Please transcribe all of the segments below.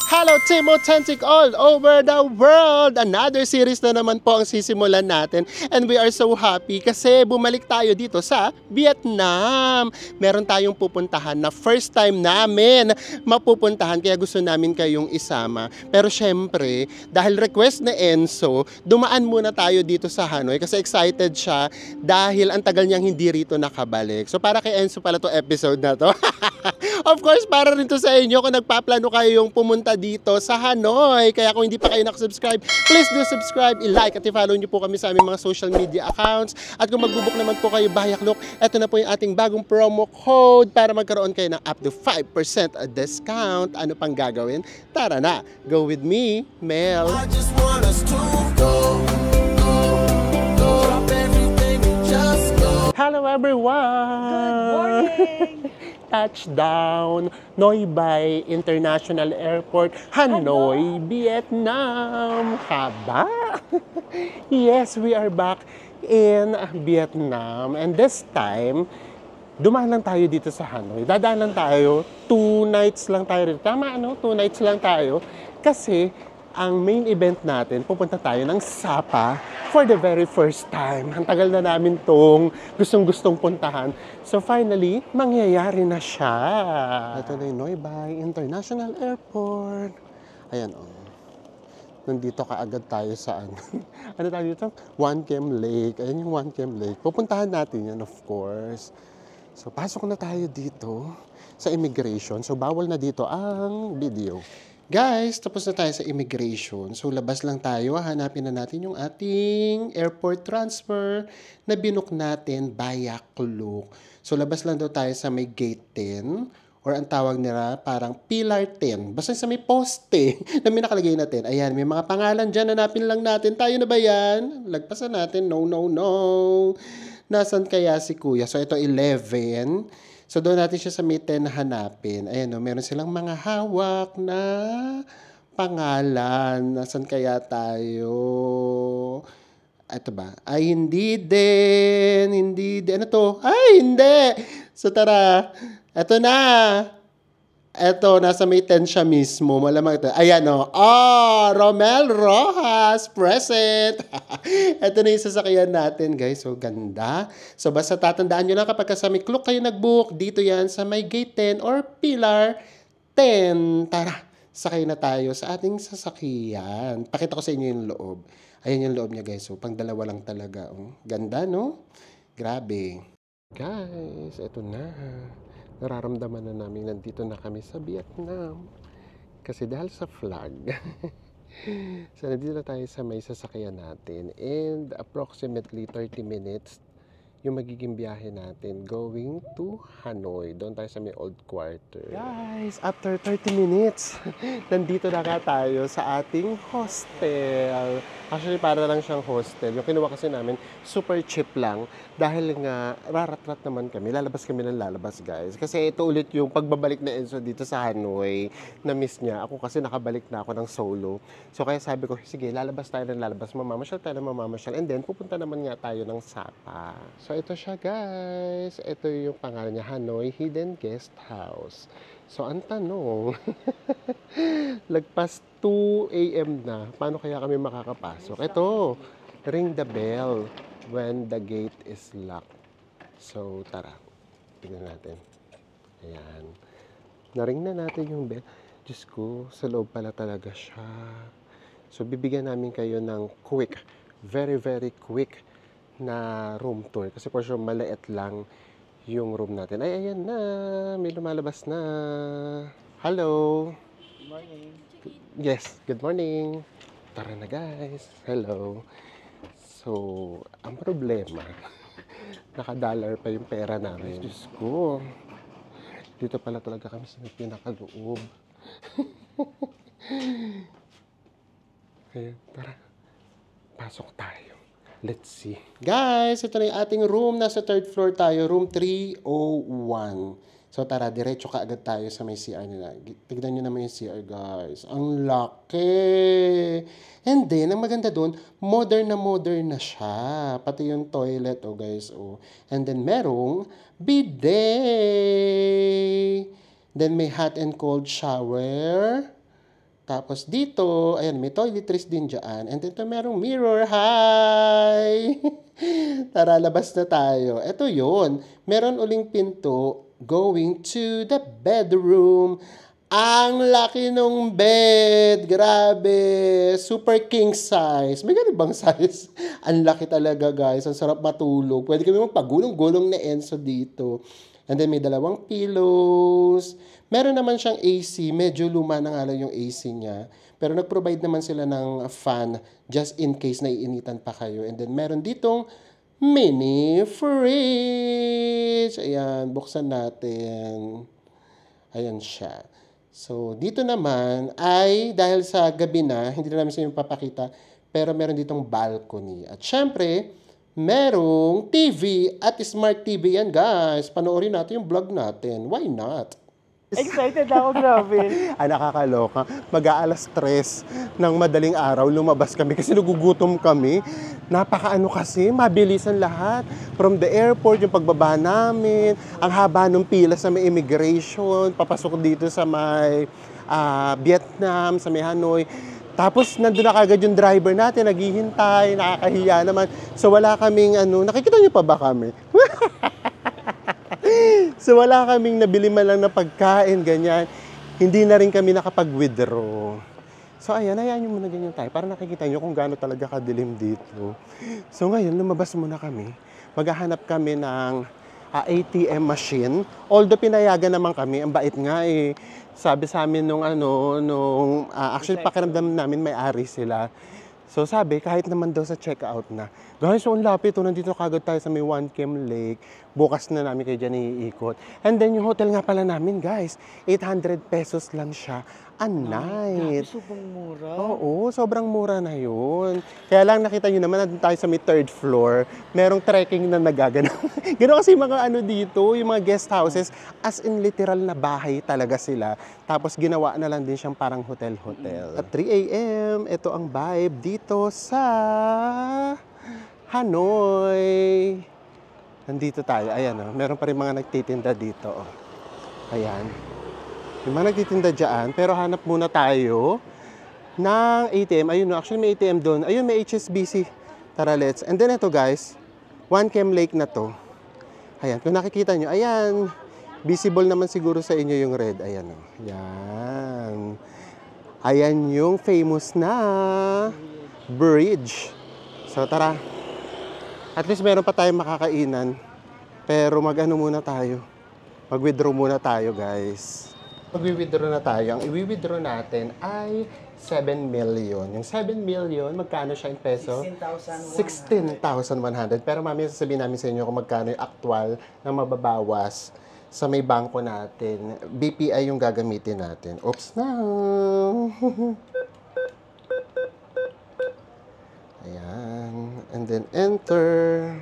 Hello Team Authentic all over the world! Another series na naman po ang sisimulan natin and we are so happy kasi bumalik tayo dito sa Vietnam. Meron tayong pupuntahan na first time namin mapupuntahan kaya gusto namin kayong isama. Pero syempre, dahil request ni Enzo, dumaan muna tayo dito sa Hanoi kasi excited siya dahil ang tagal niyang hindi rito nakabalik. So para kay Enzo pala to episode na to. Of course, para rin to sa inyo kung nagpaplano kayong pumunta dito sa Hanoi. Kaya kung hindi pa kayo nakasubscribe, please do subscribe, i-like at i-follow nyo po kami sa aming mga social media accounts. At kung magbubuk naman po kayo Bayaklok, eto na po yung ating bagong promo code para magkaroon kayo ng up to 5% discount. Ano pang gagawin? Tara na, go with me, Mel. I just want us to go. Drop everything and just go. Hello everyone! Good morning! Touchdown, Noi Bai International Airport, Hanoi, Vietnam. Haba? Yes, we are back in Vietnam. And this time, dumaan lang tayo dito sa Hanoi. Dadaan lang tayo, 2 nights lang tayo rito. Tama, ano? 2 nights lang tayo. Kasi, ang main event natin, pupunta tayo ng Sapa for the very first time. Ang tagal na namin tong gustong-gustong puntahan. So finally, mangyayari na siya. Ito na yung Noi Bai International Airport. Ayan, oh. Nandito kaagad tayo sa ano tayo dito? One Cam Lake. Ayan yung One Cam Lake. Pupuntahan natin yan, of course. So pasok na tayo dito sa immigration. So bawal na dito ang video. Guys, tapos na tayo sa immigration. So, labas lang tayo. Hanapin na natin yung ating airport transfer na binook natin Bayaklok. So, labas lang daw tayo sa may gate 10 or ang tawag nila parang pillar 10. Basta sa may poste na may nakalagay natin. Ayan, may mga pangalan dyan. Hanapin lang natin. Tayo na ba yan? Lagpasan natin. No, no, no. Nasaan kaya si Kuya? So, ito 11. So, doon natin siya sa may 10 hanapin. Ayan, no, meron silang mga hawak na pangalan. Nasaan kaya tayo? Ito ba? Ay, hindi din. Hindi din. Ano to? Ay, hindi. So, tara. Ito na. Ito, nasa may 10 siya mismo. Malamang ito. Ayan, o. Oh, Romel Rojas, present. Ito na yung sasakyan natin, guys. So, ganda. So, basta tatandaan nyo lang kapag sa may clock kayo nag-book, dito yan sa may gate 10 or pillar 10. Tara, sakay na tayo sa ating sasakyan. Pakita ko sa inyo yung loob. Ayan yung loob niya, guys. So, pang dalawa lang talaga. Oh. Ganda, no? Grabe. Guys, ito na. Nararamdaman na namin nandito na kami sa Vietnam. Kasi dahil sa flag. So, nandito na tayo sa may sasakyan natin. And approximately 30 minutes yung magiging biyahe natin going to Hanoi. Doon tayo sa may old quarter. Guys, after 30 minutes, nandito na nga tayo sa ating hostel. Actually, para lang siyang hostel. Yung kinuha kasi namin, super cheap lang. Dahil nga, rarat-rat naman kami. Lalabas kami ng lalabas, guys. Kasi ito ulit yung pagbabalik na Enzo dito sa Hanoi. Na-miss niya. Ako kasi nakabalik na ako ng solo. So, kaya sabi ko, sige, lalabas tayo ng lalabas. Mamamasyal tayo ng mamamasyal. And then, pupunta naman nga tayo ng Sapa. So, ito siya, guys. Ito yung pangalan niya, Hanoi Hidden Guest House. So, ang tanong, lagpas 2 a.m. na, paano kaya kami makakapasok? Ito, ring the bell when the gate is locked. So, tara, tingnan natin. Ayan. Naring na natin yung bell. Diyos ko, sa loob pala talaga siya. So, bibigyan namin kayo ng quick, very, very quick na room tour. Kasi for sure, maliit lang yung room natin. Ay, ayan na. May lumalabas na. Hello. Good morning. Yes, good morning. Tara na, guys. Hello. So, ang problema, naka-dollar pa yung pera namin. Diyos ko. Dito pala talaga kami sa pinakaloob. Ayan, tara. Pasok tayo. Let's see. Guys, ito na yung ating room. Nasa 3rd floor tayo. Room 301. So tara, diretso ka agad tayo sa may CR nila. Tignan nyo naman yung CR, guys. Ang laki! And then, ang maganda doon, modern na siya. Pati yung toilet, oh guys. Oh. And then, merong bidet. Then, may hot and cold shower. Tapos dito, ayan, may toiletries din dyan. And dito merong mirror. Hi! Tara, labas na tayo. Ito yon. Meron uling pinto going to the bedroom. Ang laki nung bed. Grabe. Super king size. May ganun bang size? Ang laki talaga, guys. Ang sarap matulog. Pwede kami magpagulong-gulong na Enzo dito. And then may dalawang pillows. Meron naman siyang AC. Medyo luma na nga lang yung AC niya. Pero nag-provide naman sila ng fan just in case naiinitan pa kayo. And then meron ditong mini fridge. Ayan, buksan natin. Ayan siya. So, dito naman ay dahil sa gabi na, hindi na namin sa inyo papakita, pero meron ditong balcony. At syempre, merong TV at smart TV yan, guys. Panoorin natin yung vlog natin. Why not? Excited ako, grabe. Nakakaloka. Mag-aalas 3 ng madaling araw, lumabas kami kasi nagugutom kami. Napakaano kasi, mabilisan lahat. From the airport, yung pagbaba namin, ang haba ng pila sa may immigration, papasok dito sa may Vietnam, sa may Hanoi. Tapos, nandun na kagad yung driver natin, naghihintay, nakakahiya naman. So, wala kaming nakikita niyo pa ba kami? So, wala kaming nabili man lang na pagkain, ganyan. Hindi na rin kami nakapag-withdraw. So, ayan, hayaan nyo muna ganyan tayo para nakikita nyo kung gaano talaga kadilim dito. So, ngayon, lumabas muna kami. Maghahanap kami ng ATM machine. Although pinayagan naman kami, ang bait nga eh. Sabi sa amin actually pakiramdam namin may-ari sila. So sabi, kahit naman daw sa checkout na. Guys, so ang lapit. Nandito kagad tayo sa may One Chem Lake. Bukas na namin kayo dyan iikot. And then yung hotel nga pala namin, guys, 800 pesos lang siya a night. Sobrang mura. Oo, sobrang mura na yun. Kaya lang nakita nyo naman, nandun tayo sa may 3rd floor. Merong trekking na nagagano. Gano'n kasi yung mga dito, yung mga guest houses, as in literal na bahay talaga sila. Tapos ginawa na lang din siyang parang hotel-hotel. At 3 a.m., ito ang vibe dito sa Hanoi. Nandito tayo. Ayan, meron pa rin mga nagtitinda dito. Ayan. Yung mga nagtitinda dyan, pero hanap muna tayo ng ATM. Ayun, actually may ATM doon. Ayun, may HSBC. Tara, let's. And then ito, guys, One Chem Lake na to. Ayan, kung nakikita nyo, ayan, visible naman siguro sa inyo yung red. Ayan, Ayan. Ayan yung famous na bridge. So, tara. At least meron pa tayong makakainan. Pero muna tayo. Mag-withdraw muna tayo, guys. Mag-withdraw na tayo. Ang i-withdraw natin ay 7 million. Yung 7 million, magkano siya in peso? 16,100. Pero mamaya sasabihin namin sa inyo kung magkano yung actual na mababawas sa may bangko natin. BPI yung gagamitin natin. Oops na! Ayan. And then enter.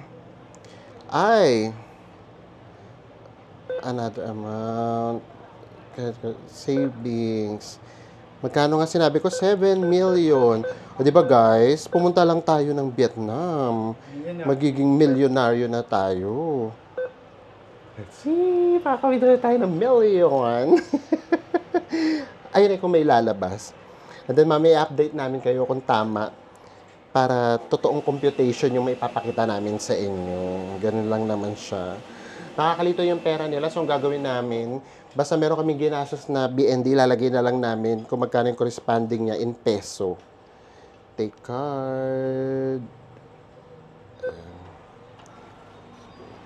Ay! Another amount. Savings. Magkano nga sinabi ko? 7 million. O diba guys, pumunta lang tayo ng Vietnam. Magiging milyonaryo na tayo. Let's see, pakawithdraw tayo ng million. Ayun ay kung may lalabas. And then mamaya update namin kayo kung tama para totoong computation yung may papakita namin sa inyo. Ganun lang naman siya. Nakakalito yung pera nila, so ang gagawin namin, basta meron kaming ginastos na BND, ilalagay na lang namin kung magkano yung corresponding niya in peso. Take card.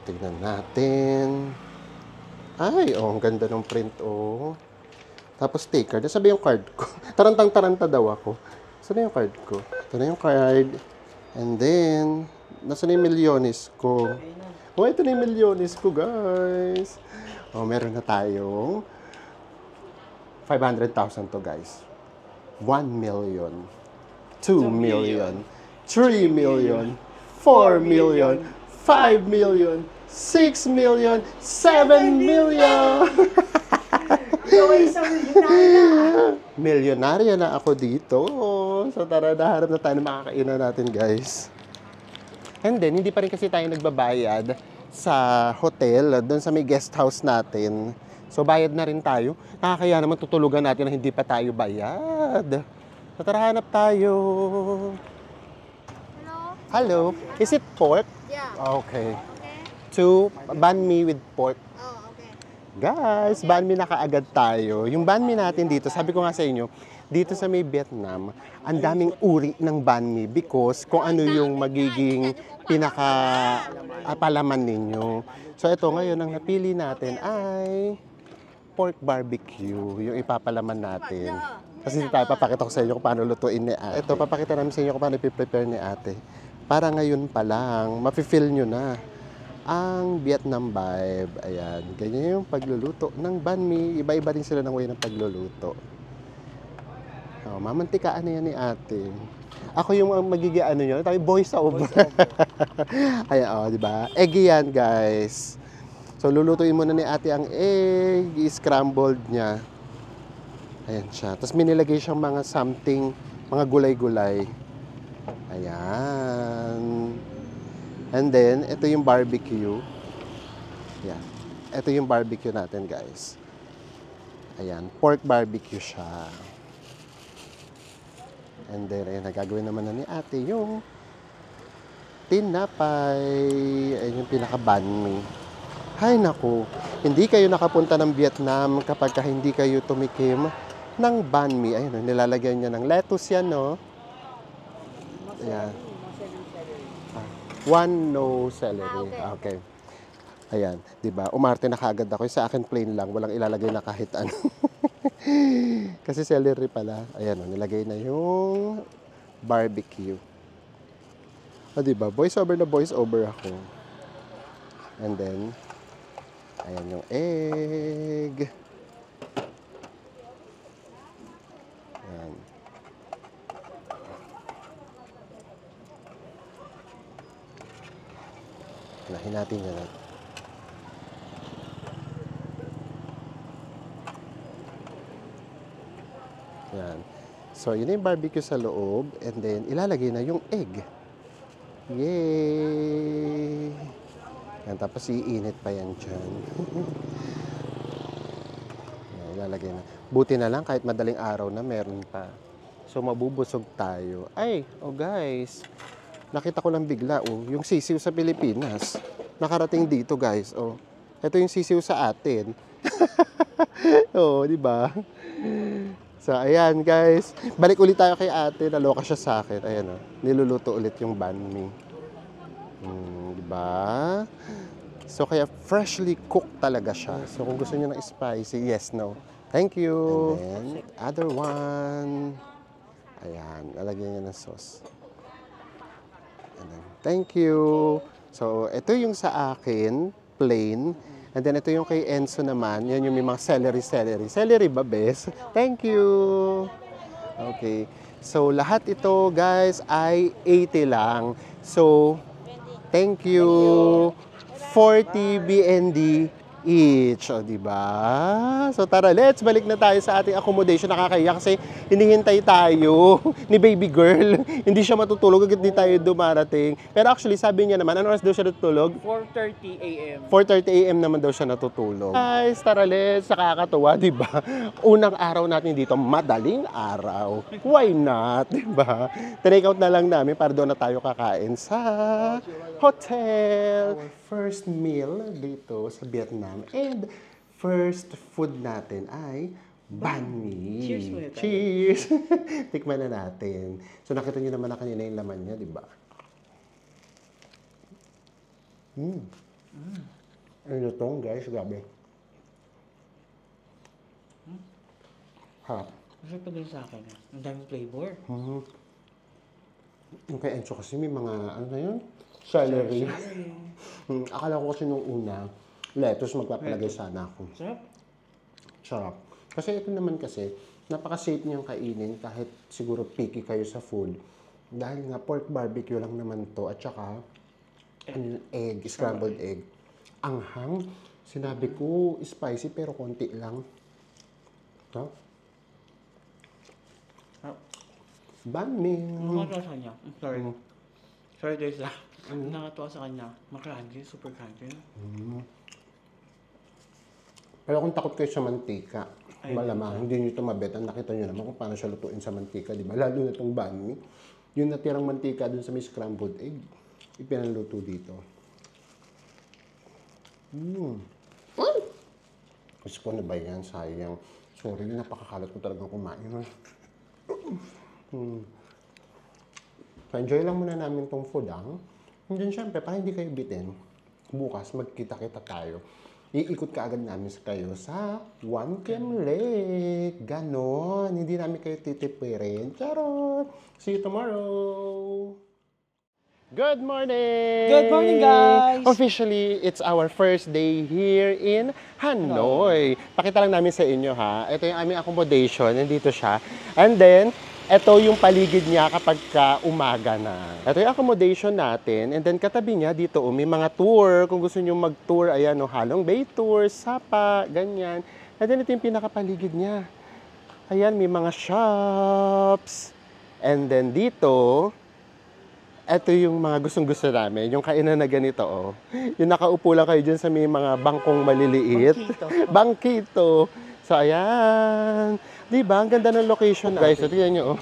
Tignan natin. Ay, ang ganda ng print, Tapos take card. Sabi yung card ko. Tarantang-taranta daw ako. Saan na yung card ko? Ito na yung card. And then, nasa na yung milyones ko? Ito na yung milyones ko, guys. Meron na tayong 500,000 to, guys. 1 million. 2 million. 3 million. 4 million. 5 million. 6 million. 7 million. Milyonarya na ako dito. So tara, naharap na tayo na makakainan natin, guys. And then, hindi pa rin kasi tayo nagbabayad sa hotel, doon sa may guest house natin. So, bayad na rin tayo. Nakakaya naman tutulugan natin na hindi pa tayo bayad. So, tara, hanap tayo. Hello? Hello. Is it pork? Yeah. Okay. Okay. 2 banh mi with pork. Oh, okay. Guys, banh mi na kaagad tayo. Yung banh mi natin dito, sabi ko nga sa inyo, dito sa may Vietnam, ang daming uri ng banh mi because kung ano yung magiging pinaka-palaman ninyo. So ito ngayon, ang napili natin ay pork barbecue, yung ipapalaman natin. Kasi hindi tayo papakita ko sa inyo kung paano lutuin ni ate. Ito, papakita namin sa inyo kung paano ipiprepare ni ate. Para ngayon pa lang, mafe-feel nyo na ang Vietnam vibe. Ayan, ganyan yung pagluluto ng banh mi. Iba-iba rin sila ng way ng pagluluto. Oh, mamantikaan na yan ni ate. Ako yung magiging ano nyo, tayo voice over. Ayan, oh, di ba? Egg yan, guys. So, lulutuin muna ni ate ang egg, scrambled niya. Ayan siya. Tapos, minilagay siyang mga something, mga gulay-gulay. Ayan. And then, ito yung barbecue. Ayan. Ito yung barbecue natin, guys. Ayan. Pork barbecue siya. And then, ayan, nagagawin naman na ni ate yung tinapay. Ayan yung pinaka-banh mi. Hay naku, hindi kayo nakapunta ng Vietnam kapag hindi kayo tumikim ng banh mi. Ayun, nilalagyan niya ng lettuce yan, no? Ayan. One no celery. Okay. Ayan, di ba? Umarte na kaagad ako. Sa akin plain lang, walang ilalagay na kahit ano. Kasi celery pala. Ayan, nilagay na yung barbecue. O, di ba? Voice over na voice over ako. And then, ayan yung egg. Ayan. Lahin natin yan. Ayan. So, yun yung barbecue sa loob. And then, ilalagay na yung egg. Yay! Yan, tapos iinit pa yan dyan. Yan, ilalagay na. Buti na lang kahit madaling araw na meron pa. So, mabubusog tayo. Ay, oh guys. Nakita ko lang bigla, oh, yung sisiw sa Pilipinas. Nakarating dito, guys. Oh, ito yung sisiw sa atin. Oh, di ba? So, ayan, guys. Balik ulit tayo kay ate. Naloka siya sa akin. Ayan, oh. Niluluto ulit yung banh mi. Di ba? So, kaya freshly cooked talaga siya. So, kung gusto niyo ng spicy, yes, no. Thank you. And then, other one. Ayan, lalagyan niya ng sauce. And then, thank you. So, ito yung sa akin, plain. And then, ito yung kay Enzo naman. Yan yung may mga celery. Celery ba, bes? Thank you. Okay. So, lahat ito, guys, ay 80 lang. So, thank you. 40 BND each. O, diba? So, tara, let's balik na tayo sa ating accommodation. Nakakaya kasi hinihintay tayo ni baby girl. Hindi siya matutulog agad di tayo dumarating. Pero actually, sabi niya naman, ano oras daw siya natutulog? 4:30 a.m. 4:30 a.m. naman daw siya natutulog. Guys, tara, let's. Nakakatuwa, diba? Unang araw natin dito, madaling araw. Why not? Diba? Take out na lang namin para doon na tayo kakain sa hotel. Our first meal dito sa Vietnam. And first food natin ay banh mi. Cheers muna tayo. Cheers! Tikman na natin. So nakita niyo naman na kanina yung laman niya, di ba? Ano itong, guys? Grabe. Harap. Kasi pa din sa akin. Ang daming flavor. Yung kay Enzo kasi may mga, ano na yun? Celery. Akala ko kasi nung una, lettuce magpapalagay sana ako. Sarap. Sarap. Kasi ito naman kasi, napaka-safe niyang kainin kahit siguro picky kayo sa food. Dahil nga pork barbecue lang naman to at saka egg, scrambled egg. Anghang. Sinabi ko spicy pero konti lang. Ito. Banh mi. Nakakatawa sa kanya. Sorry. Sorry guys ah. Nakakatawa sa kanya. Makrangy, super crunchy. Kaya kung takot kayo sa mantika, malamang hindi nyo ito mabetan. Nakita nyo naman kung paano siya lutuin sa mantika, di ba? Lalo na itong banh mi. Yung natirang mantika dun sa may scrambled egg, ipinaluto dito. Kasi ko na ba yan? Sayang. Sorry, napakakalat ko talaga kumain. So, enjoy lang muna namin tong food, And then, syempre, para hindi kayo bitin, bukas magkita-kita tayo. Iikot ka agad namin kayo sa One Cam Lake. Ganon. Hindi namin kayo titipirin. Charot! See you tomorrow! Good morning! Good morning, guys! Officially, it's our first day here in Hanoi. Pakita lang namin sa inyo, ha. Ito yung aming accommodation. Nandito siya. And then, ito yung paligid niya kapag umaga na. Ito yung accommodation natin. And then, katabi niya dito, may mga tour. Kung gusto niyo mag-tour, ayan, Halong Bay Tour, Sapa, ganyan. And then, ito yung pinakapaligid niya. Ayan, may mga shops. And then, dito, ito yung mga gustong-gusto namin. Yung kainan na ganito, Yung nakaupo lang kayo dyan sa may mga bangkong maliliit. Bangkito. So, ayan. Diba? Ang ganda ng location, guys. So, tingnan nyo,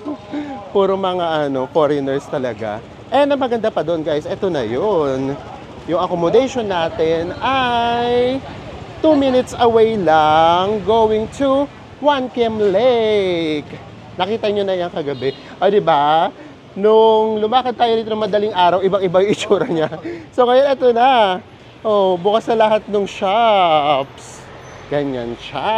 Puro mga, foreigners talaga. And ang maganda pa doon, guys, ito na yun. Yung accommodation natin ay 2 minutes away lang going to One Cam Lake. Nakita nyo na yan kagabi. O, diba? Nung lumakad tayo dito ng madaling araw, ibang-iba yung itsura niya. So, ngayon, ito na. Bukas na lahat ng shops. Ganyan siya.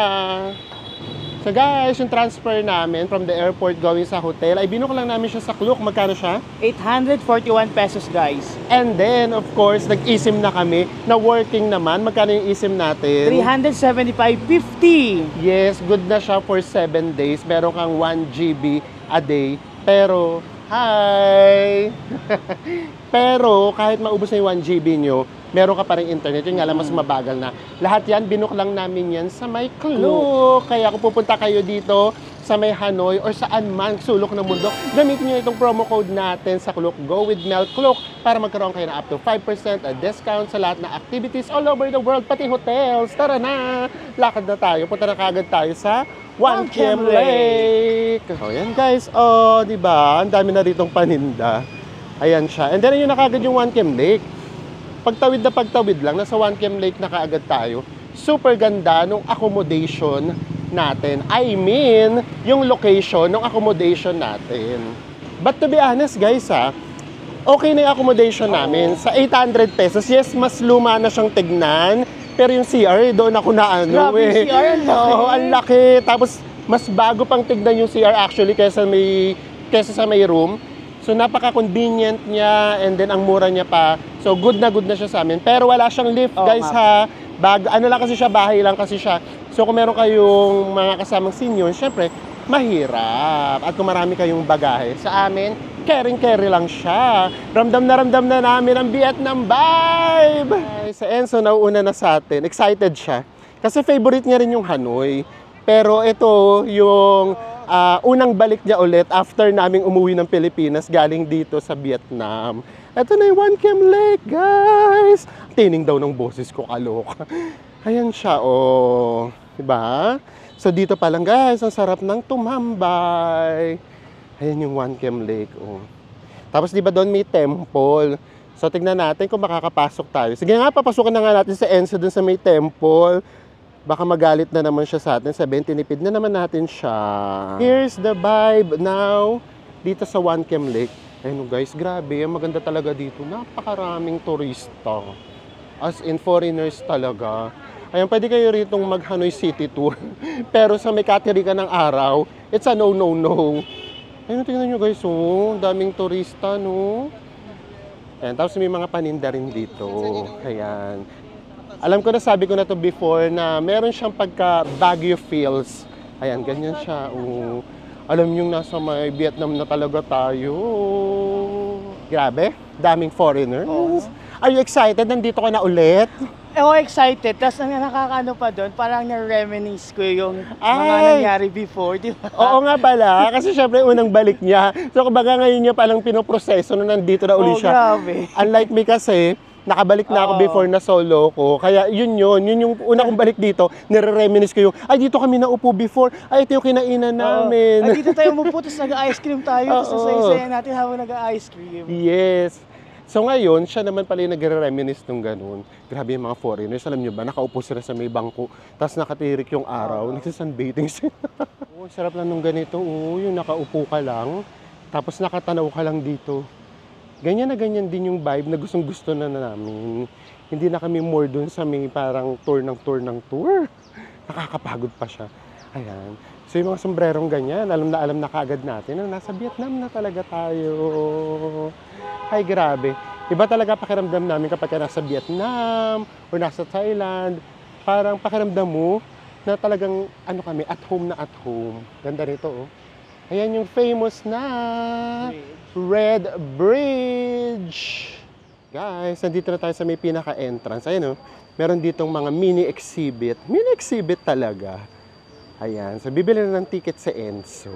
So, guys, yung transfer namin from the airport going sa hotel, ay binook lang namin siya sa Klook. Magkano siya? 841 pesos, guys. And then, of course, nag-eSIM na kami na working naman. Magkano yung eSIM natin? 375.50. Yes, good na siya for 7 days. Meron kang 1 GB a day. Pero, hi! Pero, kahit maubos na yung 1 GB nyo, meron ka pa rin internet. Yung nga lang, mas mabagal na. Lahat yan, binook lang namin yan sa may Klook. Kaya kung pupunta kayo dito sa may Hanoi or saan man, sulok ng mundo, gamitin nyo itong promo code natin sa Klook, Go with Mel Klook, para magkaroon kayo na up to 5% discount sa lahat na activities all over the world, pati hotels. Tara na! Lakad na tayo. Punta na kagad tayo sa One Cam Lake. O yan, guys. Diba? Ang dami na ritong paninda. Ayan siya. And then, yun na kagad yung One Cam Lake. Pagtawid na pagtawid lang, nasa One Cam Lake na kaagad tayo. Super ganda nung accommodation natin. I mean, yung location ng accommodation natin. But to be honest, guys, okay na yung accommodation namin. Sa 800 pesos, yes, mas luma na siyang tignan. Pero yung CR, doon ako na Grabe, CR, ang laki. Oo, ang laki. Tapos, mas bago pang tignan yung CR actually kaysa sa may room. So, napaka-convenient niya and then ang mura niya pa. So, good na siya sa amin. Pero wala siyang lift, guys, ha. Ano lang kasi siya, bahay lang kasi siya. So, kung meron kayong mga kasamang senior, syempre, mahirap. At kung marami kayong bagahe, sa amin, carry lang siya. Ramdam na namin ang Vietnam vibe! Sa Enzo, nauuna na sa atin. Excited siya. Kasi favorite niya rin yung Hanoi. Pero ito, yung unang balik niya ulit after naming umuwi ng Pilipinas galing dito sa Vietnam. Ito na yung One Cam Lake, guys! Tining daw ng boses ko, kaloka. Ayan siya, Diba? So, dito pa lang, guys, ang sarap ng tumambay. Ayan yung One Cam Lake, Tapos, diba doon may temple. So, tignan natin kung makakapasok tayo. Sige nga, papasukan na nga natin sa Enzo doon sa may temple. Baka magalit na naman siya sa atin. Sabihin, tinipid na naman natin siya. Here's the vibe now dito sa One Cam Lake. Ayun, guys, grabe. Maganda talaga dito. Napakaraming turista. As in, foreigners talaga. Ayan, pwede kayo ritong mag-Hanoi City Tour. Pero sa may katirikan ng araw, it's a no. Ayun, tingnan nyo, guys. Daming turista, no? Ayan, tapos may mga paninda rin dito. Ayan. Alam ko na, sabi ko na to before, na meron siyang pagka Baguio feels. Ayan, ganyan siya. Alam nyo, nasa may Vietnam na talaga tayo. Grabe, daming foreigners. Are you excited? Nandito ka na ulit? Excited. Tapos ang nakakaano pa doon, parang na-reminisce ko yung mga nangyari before, di ba? Oo nga pala, kasi syempre unang balik niya. So kumbaga ngayon niya palang pinoproseso na nandito na uli siya. Grabe. Unlike me kasi, nakabalik na ako Oo. before na solo ko. Kaya yun yung una kong balik dito, nire-reminisce ko yung, ay dito kami naupo before, ay ito yung kinainan namin. Ay, dito tayo umupo, tapos nag-ice cream tayo, tapos Oo. sasaya natin habang nag-ice cream. Yes. So ngayon, siya naman pala yung nagre-reminisce nung ganun. Grabe yung mga foreigners, alam nyo ba, nakaupo sila sa may bangko, tapos nakatirik yung araw, nagsasunbathing sila. Oh, sarap lang nung ganito, yung nakaupo ka lang, tapos nakatanaw ka lang dito. Ganyan na ganyan din yung vibe na gustong gusto na namin. Hindi na kami more dun sa may parang tour. Nakakapagod pa siya. Ayan. So yung mga sombrerong ganyan, alam na kaagad natin na nasa Vietnam na talaga tayo. Ay, grabe. Iba talaga pakiramdam namin kapag nasa Vietnam o nasa Thailand. Parang pakiramdam mo na talagang kami, at home na at home. Ganda nito, oh. Ayan yung famous na Red Bridge. Guys, nandito na tayo sa may pinaka-entrance. Ayan, oh. Meron ditong mga mini exhibit. Mini exhibit talaga. Ayan. So, bibili na ng ticket si Enzo.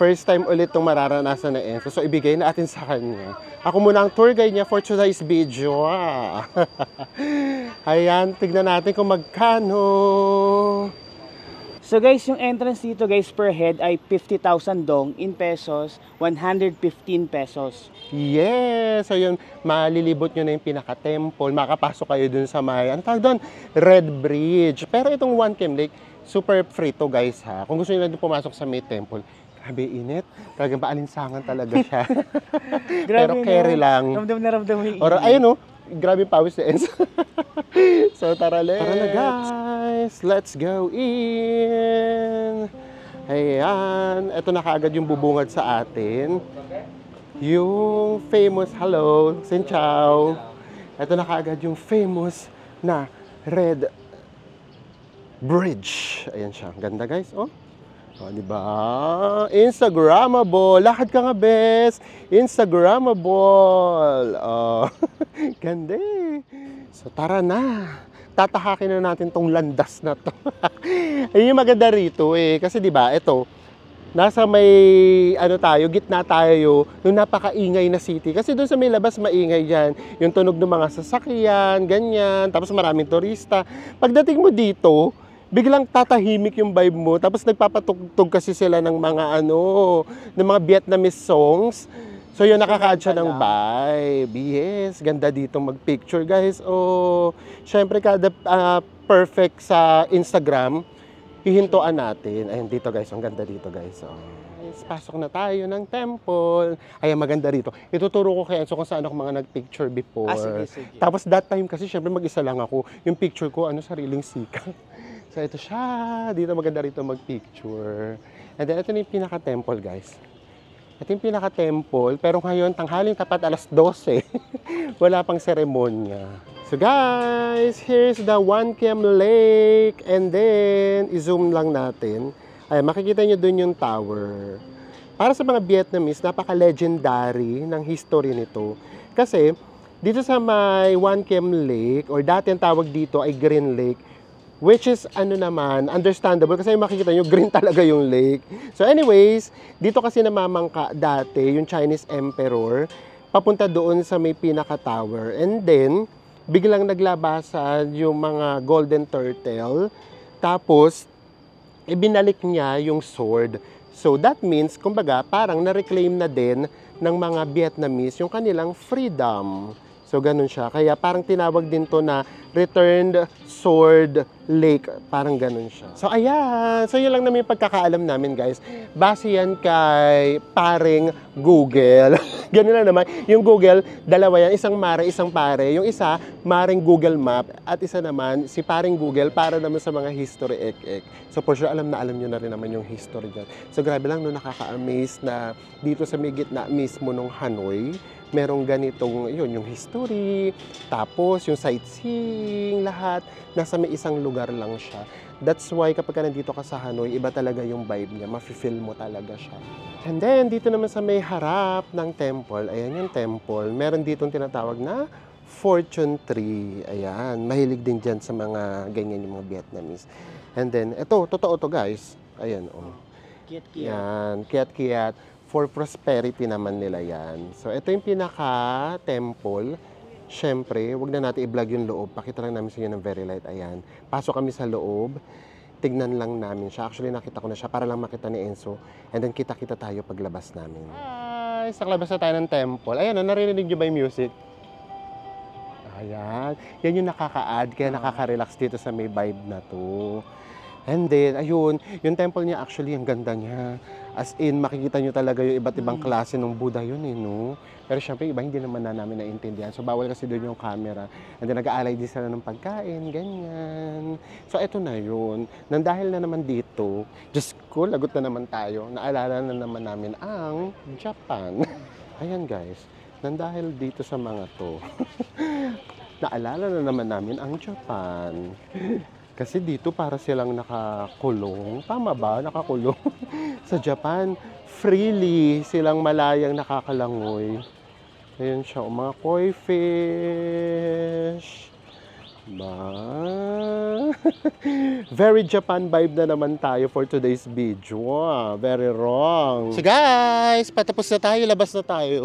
First time ulit itong mararanasan na Enzo. So, ibigay natin sa kanya. Ako muna ang tour guide niya for today's video. Ayan, tignan natin kung magkano. So guys, yung entrance dito guys per head ay 50,000 dong, in pesos, 115 pesos. Yes! So yun, malilibot nyo na yung pinaka-temple. Makapasok kayo dun sa may, tawag doon? Red Bridge. Pero itong One Cam Lake, super free to guys ha. Kung gusto nyo lang din pumasok sa may temple, grabe init. Talagang paalinsangan talaga siya. Pero carry lang. Ramdam na ramdam yung Or ayun oh, grabe pawis na Enzo. So tara na guys, let's go in. Ayan, ito na kaagad yung bubungad sa atin. Yung famous, hello, xin chào. Ito na kaagad yung famous na Red Bridge. Ayan siya, ganda guys, oh. Oh, diba? Instagrammable. Lakad ka nga, bes. Instagrammable. Oh, ganda eh. So, tara na. Tatahakin na natin tong landas na to. Ayun yung maganda rito eh. Kasi diba, ito, nasa may, gitna tayo, nung napakaingay na city. Kasi doon sa may labas, maingay dyan. Yung tunog ng mga sasakyan, ganyan. Tapos maraming turista. Pagdating mo dito, biglang tatahimik yung vibe mo. Tapos nagpapatugtog kasi sila ng mga ng mga Vietnamese songs. So yun, nakaka-add siya ng vibe. Yes, ganda dito mag-picture guys. Oh, syempre kada perfect sa Instagram, hihintuan natin. Ayun dito guys, ang ganda dito guys. Oh. Pasok na tayo ng temple. Ayan, maganda rito. Ituturo ko kay Enzo kung saan ako mga nag-picture before. Sige. Tapos that time kasi syempre mag-isa lang ako. Yung picture ko, sariling sikat. So ito siya, dito maganda rito mag-picture. And then ito na yung pinaka-temple guys. Ito yung pinaka-temple, pero ngayon tanghaling tapat alas 12. Wala pang seremonya. So guys, here's the One Cam Lake. And then, i-zoom lang natin. Ay, makikita nyo dun yung tower. Para sa mga Vietnamese, napaka-legendary ng history nito. Kasi, dito sa may One Cam Lake, or dati ang tawag dito ay Green Lake, which is, understandable kasi makikita nyo, green talaga yung lake. So anyways, dito kasi namamangka dati yung Chinese Emperor, papunta doon sa may pinaka-tower. And then, biglang naglabasan yung mga golden turtle. Tapos, ibinalik niya yung sword. So that means, kumbaga, parang na-reclaim na din ng mga Vietnamese yung kanilang freedom. So, ganun siya. Kaya parang tinawag din to na Returned Sword Lake. Parang ganun siya. So, ayan. So, yun lang naman yung pagkakaalam namin, guys. Base yan kay paring Google. Ganun lang naman. Yung Google, dalawa yan. Isang mare, isang pare. Yung isa, maring Google Map. At isa naman, si paring Google para naman sa mga history ek-ek. So, for sure, alam nyo na rin naman yung history dyan. So, grabe lang, no, nakaka-amaze na dito sa may gitna mismo nung Hanoi, merong ganitong, yung history, tapos yung sightseeing, lahat, nasa may isang lugar lang siya. That's why kapag nandito ka sa Hanoi, iba talaga yung vibe niya, mafe-feel mo talaga siya. And then, dito naman sa may harap ng temple, ayan yung temple, meron ditong tinatawag na fortune tree. Ayan, mahilig din dyan sa mga ganyan yung mga Vietnamese. And then, ito, totoo to guys. Ayan, oh. Kiat-kiat. Yan, kiat-kiat. For prosperity naman nila yan. So, ito yung pinaka-temple. Siyempre, wag na natin i-vlog yung loob. Pakita lang namin sa inyo ng very light. Ayan. Pasok kami sa loob. Tignan lang namin siya. Actually, nakita ko na siya para lang makita ni Enzo. And then, kita-kita tayo paglabas namin. Hi! Sa labas na tayo ng temple. Ayan, narinig nyo ba yung music? Ayan. Yan yung nakaka-add. Kaya nakaka-relax dito sa may vibe na to. And then, ayun, yung temple niya actually, ang ganda niya. As in, makikita nyo talaga yung iba't ibang klase ng Buddha yun no? Pero syempre, iba hindi naman na namin naintindihan. So, bawal kasi doon yung camera. And then, nag-aalay din sila ng pagkain, ganyan. So, eto na yun. Nang dahil na naman dito, Diyos ko, lagot na naman tayo. Naalala na naman namin ang Japan. Ayan guys, nang dahil dito sa mga to, naalala na naman namin ang Japan. Kasi dito para silang nakakulong. Tama ba? Nakakulong. Sa Japan, freely silang malayang nakakalangoy. Ayan siya, mga koi fish. Very Japan vibe na naman tayo for today's video. Very wrong. So guys, patapos na tayo, labas na tayo.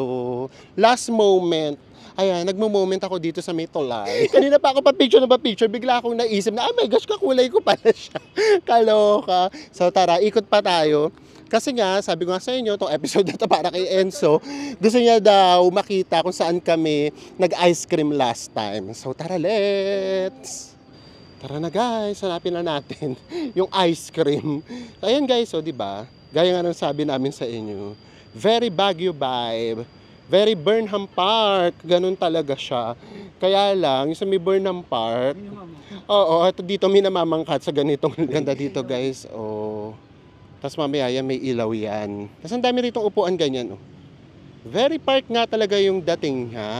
Last moment. Ayan, nagmo-moment ako dito sa may tulay. Kanina pa ako pa-picture, bigla akong naisip na, oh my gosh, kakulay ko pala siya. Kaloka. So tara, ikot pa tayo. Kasi nga, sabi ko nga sa inyo, itong episode na ito para kay Enzo, gusto niya daw makita kung saan kami nag-ice cream last time. So tara, let's! Tara na guys, hanapin na natin yung ice cream. Ayan guys, so diba, gaya nga ng sabi namin sa inyo, very Baguio vibe. Very Burnham Park, ganun talaga siya. Kaya lang, yung sa may Burnham Park, oo, ito dito may namamangkat sa ganitong ganda dito guys. Oh. Tapos mamaya yan, may ilaw yan. Tapos ang dami rito upuan ganyan. Oh. Very park nga talaga yung dating niya.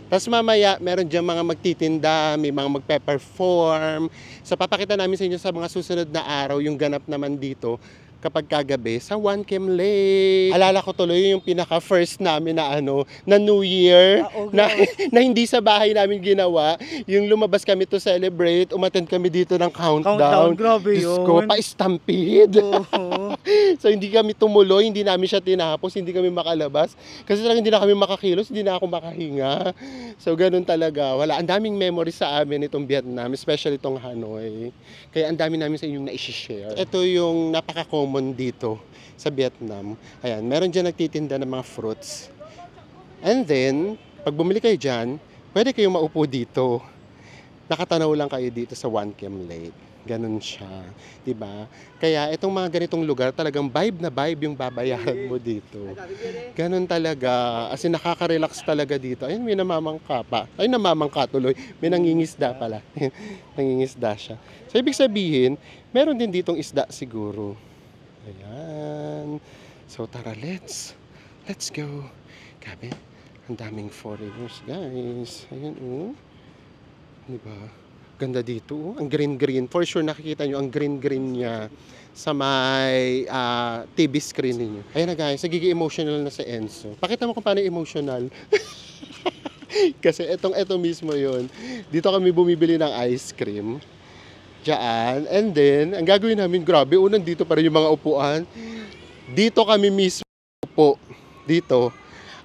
Tapos mamaya, meron dyan mga magtitinda, may mga magpe-perform. So papakita namin sa inyo sa mga susunod na araw, yung ganap naman dito kapag kagabi sa One Cam Lake. Alala ko tuloy yung pinaka-first namin na na New Year, na hindi sa bahay namin ginawa. Yung lumabas kami to celebrate, umattend kami dito ng countdown. Grabe Diyos yun. ko, pa-stampede. So hindi kami tumuloy, hindi namin siya tinapos, hindi kami makalabas. Kasi talagang hindi na kami makakilos, hindi na ako makahinga. So ganun talaga. Wala, ang daming memories sa amin itong Vietnam, especially itong Hanoi. Kaya ang dami namin sa inyong na-share. Ito yung napaka-common dito sa Vietnam. Ayan, meron dyan nagtitinda ng mga fruits. And then, pag bumili kayo dyan, pwede kayong maupo dito. Nakatanaw lang kayo dito sa One Cam Lake. Ganun siya, 'di ba? Kaya itong mga ganitong lugar, talagang vibe na vibe yung babayaran mo dito. Ganun talaga, as in nakaka-relax talaga dito. Ayun, may namamangka pa. Ay, namamangka tuloy. May nangingisda pala. Nangingisda siya. So, ibig sabihin, meron din ditong isda siguro. Ayan. So, tara, let's go. Grabe, ang daming foreigners, guys. Ayan, oh. 'Di ba? Ganda dito, oh. Ang green-green. For sure, nakikita nyo ang green-green niya sa may TV screen niyo. Ayan na guys, nagiging emotional na si Enzo. Pakita mo kung paano emotional. Kasi eto mismo yon. Dito kami bumibili ng ice cream. Diyan. And then, ang gagawin namin, grabe, unang dito pa rin yung mga upuan. Dito kami mismo po. Dito.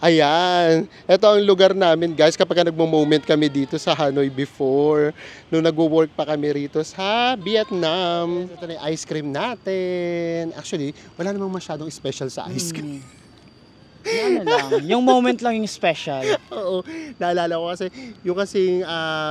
Ayan, ito ang lugar namin guys kapag nagmo-moment kami dito sa Hanoi before, nung nagwo-work pa kami rito sa Vietnam. Ito na yung ice cream natin. Actually, wala namang masyadong special sa ice cream. Yan lang. Yung moment lang yung special. Oo, naalala ko kasi, yung kasing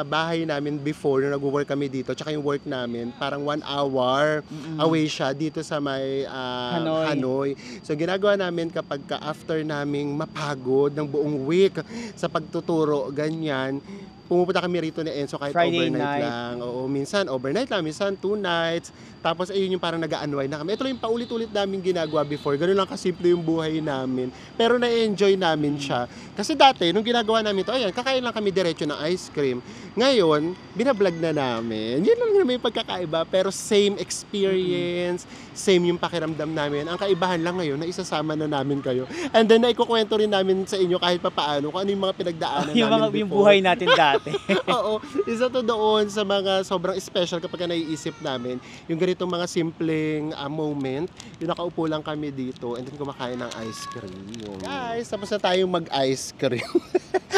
bahay namin before, nung nag-work kami dito, tsaka yung work namin, parang 1 hour away siya dito sa may Hanoi. So, ginagawa namin kapag after naming mapagod ng buong week sa pagtuturo, ganyan, pumupunta kami rito ni Enzo kahit Friday overnight night lang. Oo, minsan overnight lang, minsan 2 nights. Tapos ayun yung parang nag-a-unwind na kami. Ito lang yung paulit-ulit namin ginagawa before. Ganun lang kasimple yung buhay namin. Pero na-enjoy namin siya. Kasi dati, nung ginagawa namin ito, ayan, kakain lang kami diretso ng ice cream. Ngayon, binablog na namin. Yun lang naman yung pagkakaiba. Pero same experience, same yung pakiramdam namin. Ang kaibahan lang ngayon na isasama na namin kayo. And then naikukwento rin namin sa inyo kahit papaano kung ano yung mga pinagdaanan namin before. Yung buhay natin dati. Oo, isa to doon sa mga sobrang special kapag naiisip namin. Yung ganitong mga simpleng moment, yung nakaupo lang kami dito and then kumakain ng ice cream. Guys, tapos na tayong mag-ice cream.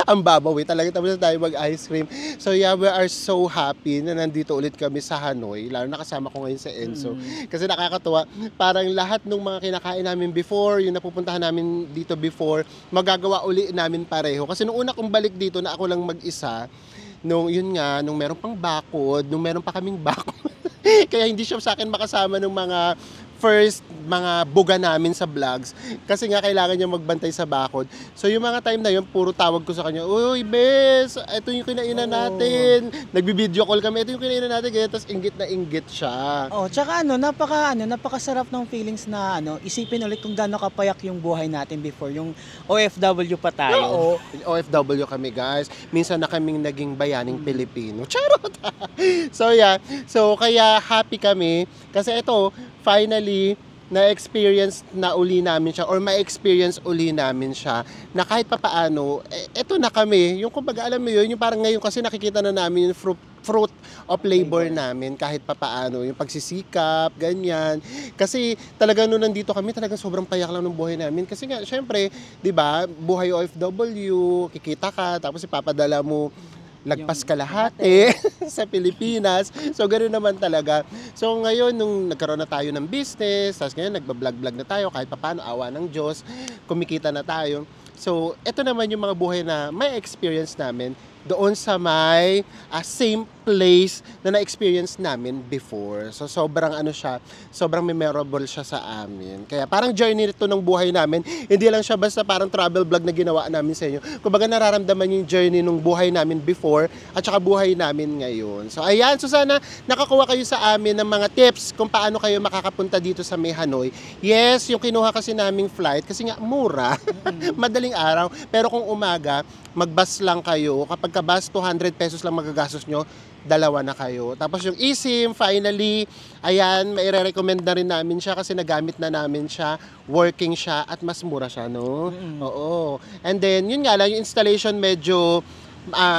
Ang babawi talaga, tapos na tayo mag-ice cream. So yeah, we are so happy na nandito ulit kami sa Hanoi. Lalo na kasama ko ngayon sa Enzo. Kasi nakakatuwa, parang lahat ng mga kinakain namin before, yung napupuntahan namin dito before, magagawa uli namin pareho. Kasi nung una kong balik dito na ako lang mag-isa, nung meron pang bakod, nung meron pa kaming bakod. Kaya hindi siya sa akin makasama ng mga first mga buga namin sa vlogs kasi nga kailangan niya magbantay sa bakod. So yung mga time na yun, puro tawag ko sa kanya, "Uy, bes, ito yung kinainan natin." Nagbi-video call kami, "Ito yung kinainan natin." Kaya tapos inggit na inggit siya. Oh, tsaka napakasarap ng feelings na isipin ulit kung gaano kapayak yung buhay natin before, yung OFW pa tayo. Oo, OFW kami, guys. Minsan na kaming naging bayaning Pilipino. Charot! So yeah, so kaya happy kami kasi ito, finally, na-experience na uli namin siya or ma-experience uli namin siya na kahit papaano, eto na kami. Yung kumbaga, alam mo yun, yung parang ngayon kasi nakikita na namin yung fruit of labor namin kahit papaano, yung pagsisikap, ganyan. Kasi talaga nung nandito kami, talagang sobrang payak lang ng buhay namin. Kasi nga, syempre, di ba, buhay OFW, kikita ka, tapos ipapadala mo lagpas kalahati sa Pilipinas. So, ganoon naman talaga. So, ngayon, nung nagkaroon na tayo ng business, tapos ngayon, nagbablog-vlog na tayo, kahit papaano, awa ng Diyos, kumikita na tayo. So, ito naman yung mga buhay na may experience namin doon sa may same place na na-experience namin before. So, sobrang sobrang memorable siya sa amin. Kaya parang journey ito ng buhay namin. Hindi lang siya basta parang travel vlog na ginawa namin sa inyo. Kumbaga nararamdaman yung journey ng buhay namin before at saka buhay namin ngayon. So, ayan. So, sana nakakuha kayo sa amin ng mga tips kung paano kayo makakapunta dito sa may Hanoi. Yes, yung kinuha kasi naming flight kasi nga mura. Madaling araw. Pero kung umaga, mag-bus lang kayo. Kapag ka-bus, 200 pesos lang magagastos nyo, dalawa na kayo. Tapos yung eSIM, finally, ayan, maire-recommend na rin namin siya kasi nagamit na namin siya, working siya, at mas mura siya, no? Oo. And then, yun nga lang, yung installation medyo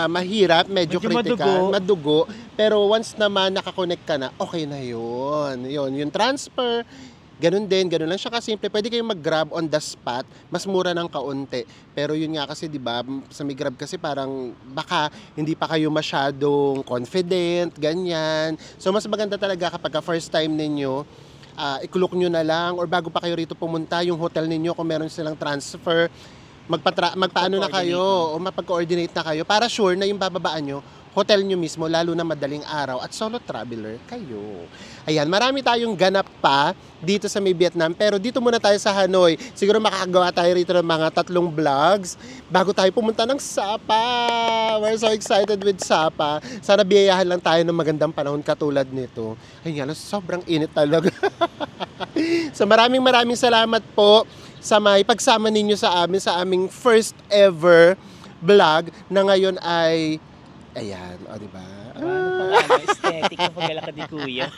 mahirap, medyo critical, madugo. Pero once naman nakakonect ka na, okay na yun. Yung transfer, ganun lang siya kasimple. Pwede kayong mag-grab on the spot, mas mura ng kaunti. Pero yun nga kasi, di ba, sa may grab kasi parang baka hindi pa kayo masyadong confident, ganyan. So, mas maganda talaga kapag first time ninyo, ikulok nyo na lang or bago pa kayo rito pumunta, yung hotel ninyo, kung meron silang transfer, magpaano na kayo o mapag-coordinate na kayo para sure na yung bababaan nyo, hotel nyo mismo, lalo na madaling araw at solo traveler kayo. Ayan, marami tayong ganap pa dito sa may Vietnam, pero dito muna tayo sa Hanoi. Siguro makakagawa tayo rito ng mga 3 vlogs bago tayo pumunta ng Sapa. We're so excited with Sapa. Sana biyayahan lang tayo ng magandang panahon katulad nito. Ayun nga, sobrang init talaga. So maraming salamat po sa may pagsama ninyo sa amin sa aming first ever vlog na ngayon ay ayan, o diba? Aesthetic yung paglalakad ni Kuya.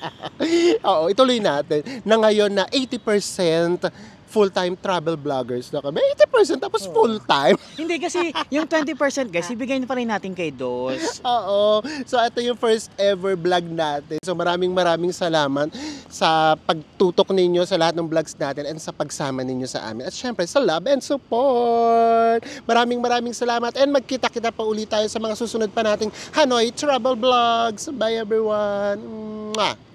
Oo, ituloy natin na ngayon na 80% full-time travel vloggers na kami. 80% tapos full-time. Hindi kasi yung 20% guys, ibigay na pa rin natin kay Dos. Oo. So ito yung first ever vlog natin. So maraming salamat sa pagtutok ninyo sa lahat ng vlogs natin and sa pagsama ninyo sa amin. At syempre sa love and support. Maraming salamat and magkita-kita pa ulit tayo sa mga susunod pa nating Hanoi Travel Vlogs. Bye everyone. Mwah!